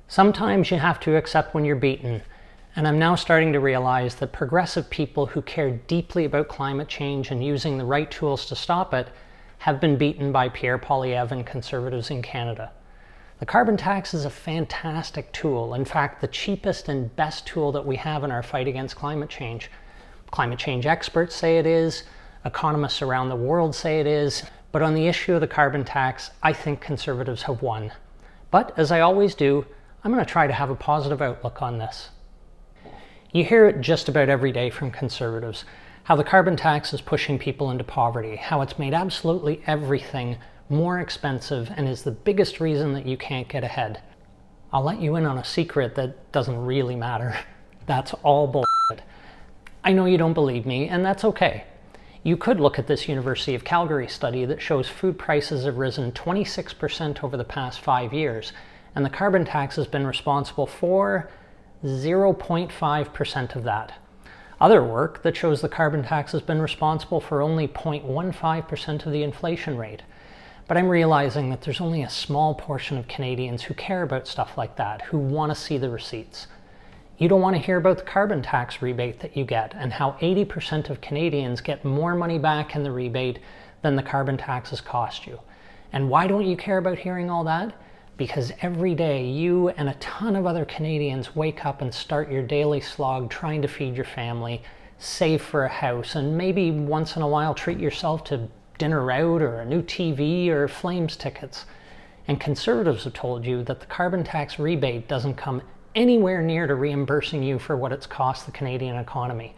Sometimes you have to accept when you're beaten, and I'm now starting to realize that progressive people who care deeply about climate change and using the right tools to stop it have been beaten by Pierre Poilievre and conservatives in Canada. The carbon tax is a fantastic tool, in fact the cheapest and best tool that we have in our fight against climate change. Climate change experts say it is, economists around the world say it is, but on the issue of the carbon tax, I think conservatives have won. But as I always do, I'm going to try to have a positive outlook on this. You hear it just about every day from conservatives, how the carbon tax is pushing people into poverty, how it's made absolutely everything more expensive and is the biggest reason that you can't get ahead. I'll let you in on a secret that doesn't really matter. That's all bullshit. I know you don't believe me, and that's okay. You could look at this University of Calgary study that shows food prices have risen 26% over the past 5 years, and the carbon tax has been responsible for 0.5% of that. Other work that shows the carbon tax has been responsible for only 0.15% of the inflation rate. But I'm realizing that there's only a small portion of Canadians who care about stuff like that, who want to see the receipts. You don't want to hear about the carbon tax rebate that you get and how 80% of Canadians get more money back in the rebate than the carbon taxes cost you. And why don't you care about hearing all that? Because every day you and a ton of other Canadians wake up and start your daily slog trying to feed your family, save for a house, and maybe once in a while treat yourself to dinner out or a new TV or Flames tickets. And conservatives have told you that the carbon tax rebate doesn't come anywhere near to reimbursing you for what it's cost the Canadian economy.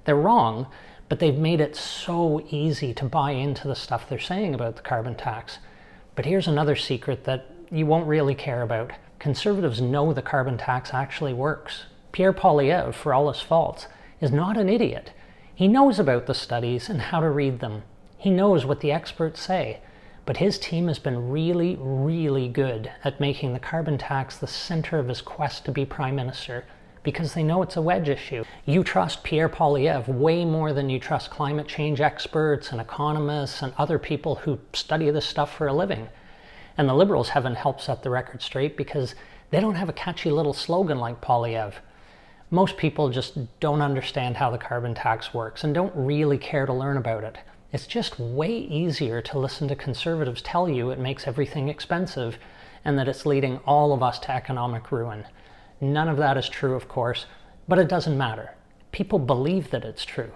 They're wrong, but they've made it so easy to buy into the stuff they're saying about the carbon tax. But here's another secret that you won't really care about. Conservatives know the carbon tax actually works. Pierre Poilievre, for all his faults, is not an idiot. He knows about the studies and how to read them. He knows what the experts say. But his team has been really, really good at making the carbon tax the center of his quest to be Prime Minister, because they know it's a wedge issue. You trust Pierre Poilievre way more than you trust climate change experts and economists and other people who study this stuff for a living. And the Liberals haven't helped set the record straight because they don't have a catchy little slogan like Poilievre. Most people just don't understand how the carbon tax works and don't really care to learn about it. It's just way easier to listen to conservatives tell you it makes everything expensive and that it's leading all of us to economic ruin. None of that is true, of course, but it doesn't matter. People believe that it's true.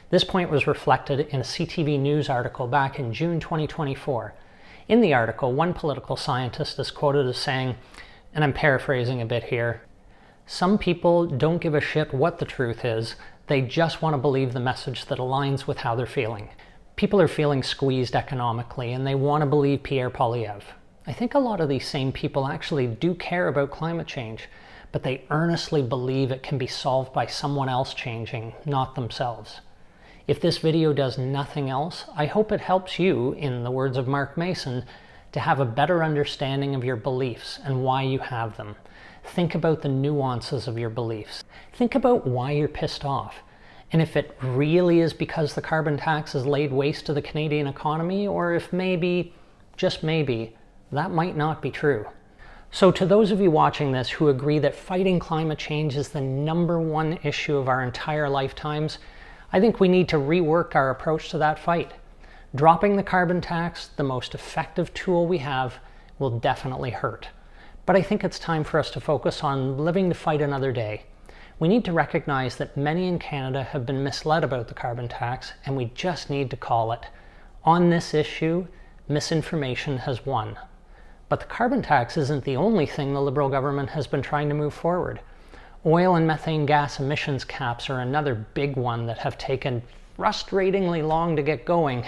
This point was reflected in a CTV News article back in June 2024. In the article, one political scientist is quoted as saying, and I'm paraphrasing a bit here, "Some people don't give a shit what the truth is, they just want to believe the message that aligns with how they're feeling." People are feeling squeezed economically and they want to believe Pierre Poilievre. I think a lot of these same people actually do care about climate change, but they earnestly believe it can be solved by someone else changing, not themselves. If this video does nothing else, I hope it helps you, in the words of Mark Mason, to have a better understanding of your beliefs and why you have them. Think about the nuances of your beliefs. Think about why you're pissed off. And if it really is because the carbon tax has laid waste to the Canadian economy, or if maybe, just maybe, that might not be true. So to those of you watching this who agree that fighting climate change is the #1 issue of our entire lifetimes, I think we need to rework our approach to that fight. Dropping the carbon tax, the most effective tool we have, will definitely hurt. But I think it's time for us to focus on living to fight another day. We need to recognize that many in Canada have been misled about the carbon tax, and we just need to call it. On this issue, misinformation has won. But the carbon tax isn't the only thing the Liberal government has been trying to move forward. Oil and methane gas emissions caps are another big one that have taken frustratingly long to get going.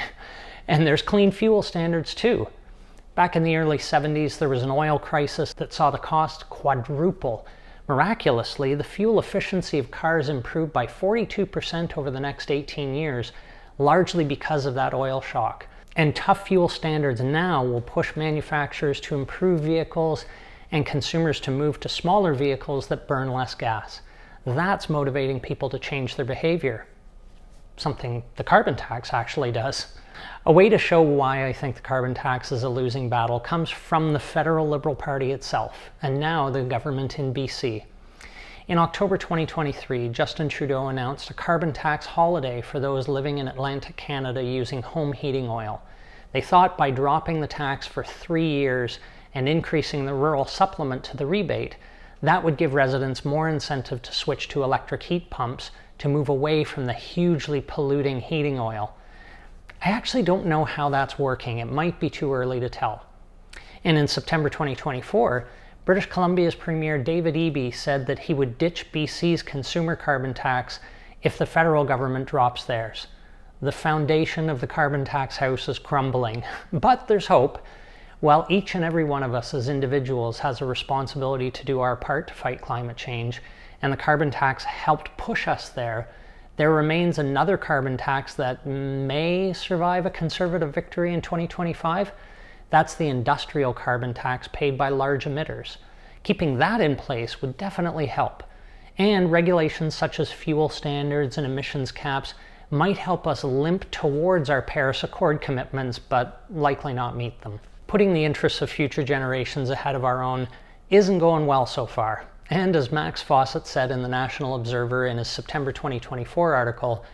And there's clean fuel standards too. Back in the early 70s, there was an oil crisis that saw the cost quadruple. Miraculously, the fuel efficiency of cars improved by 42% over the next 18 years, largely because of that oil shock. And tough fuel standards now will push manufacturers to improve vehicles and consumers to move to smaller vehicles that burn less gas. That's motivating people to change their behavior. Something the carbon tax actually does. A way to show why I think the carbon tax is a losing battle comes from the federal Liberal Party itself, and now the government in BC. In October 2023, Justin Trudeau announced a carbon tax holiday for those living in Atlantic Canada using home heating oil. They thought by dropping the tax for 3 years and increasing the rural supplement to the rebate, that would give residents more incentive to switch to electric heat pumps to move away from the hugely polluting heating oil. I actually don't know how that's working. It might be too early to tell. And in September 2024, British Columbia's Premier David Eby said that he would ditch BC's consumer carbon tax if the federal government drops theirs. The foundation of the carbon tax house is crumbling, but there's hope. While each and every one of us as individuals has a responsibility to do our part to fight climate change, and the carbon tax helped push us there, there remains another carbon tax that may survive a Conservative victory in 2025. That's the industrial carbon tax paid by large emitters. Keeping that in place would definitely help. And regulations such as fuel standards and emissions caps might help us limp towards our Paris Accord commitments, but likely not meet them. Putting the interests of future generations ahead of our own isn't going well so far. And as Max Fawcett said in the National Observer in his September 2024 article,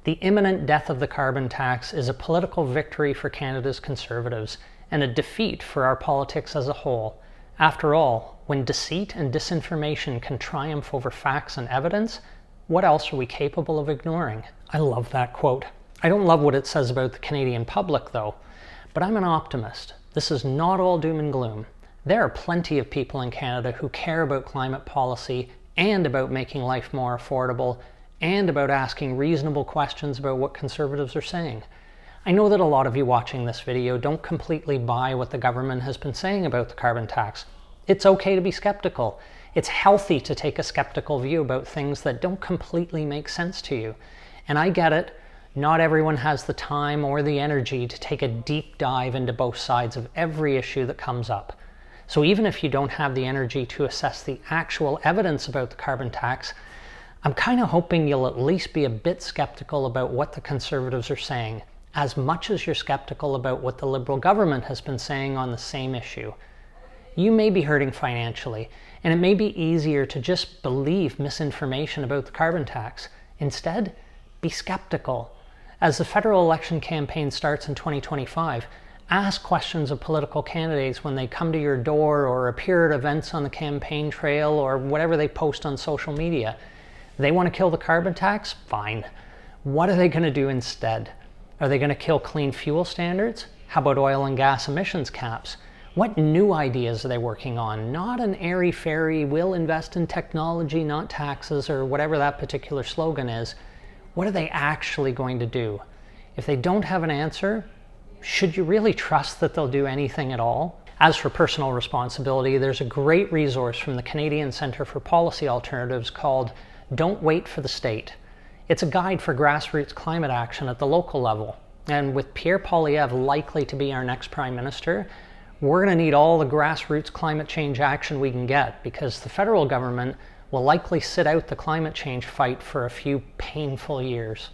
the imminent death of the carbon tax is a political victory for Canada's Conservatives and a defeat for our politics as a whole. After all, when deceit and disinformation can triumph over facts and evidence, what else are we capable of ignoring? I love that quote. I don't love what it says about the Canadian public though, but I'm an optimist. This is not all doom and gloom. There are plenty of people in Canada who care about climate policy and about making life more affordable and about asking reasonable questions about what Conservatives are saying. I know that a lot of you watching this video don't completely buy what the government has been saying about the carbon tax. It's okay to be skeptical. It's healthy to take a skeptical view about things that don't completely make sense to you. And I get it. Not everyone has the time or the energy to take a deep dive into both sides of every issue that comes up. So even if you don't have the energy to assess the actual evidence about the carbon tax, I'm kind of hoping you'll at least be a bit skeptical about what the Conservatives are saying, as much as you're skeptical about what the Liberal government has been saying on the same issue. You may be hurting financially, and it may be easier to just believe misinformation about the carbon tax. Instead, be skeptical. As the federal election campaign starts in 2025, ask questions of political candidates when they come to your door or appear at events on the campaign trail or whatever they post on social media. They want to kill the carbon tax? Fine. What are they going to do instead? Are they going to kill clean fuel standards? How about oil and gas emissions caps? What new ideas are they working on? Not an airy-fairy, we'll invest in technology, not taxes, or whatever that particular slogan is. What are they actually going to do? If they don't have an answer, should you really trust that they'll do anything at all? As for personal responsibility, there's a great resource from the Canadian Centre for Policy Alternatives called Don't Wait for the State. It's a guide for grassroots climate action at the local level. And with Pierre Poilievre likely to be our next Prime Minister, we're going to need all the grassroots climate change action we can get, because the federal government will likely sit out the climate change fight for a few painful years.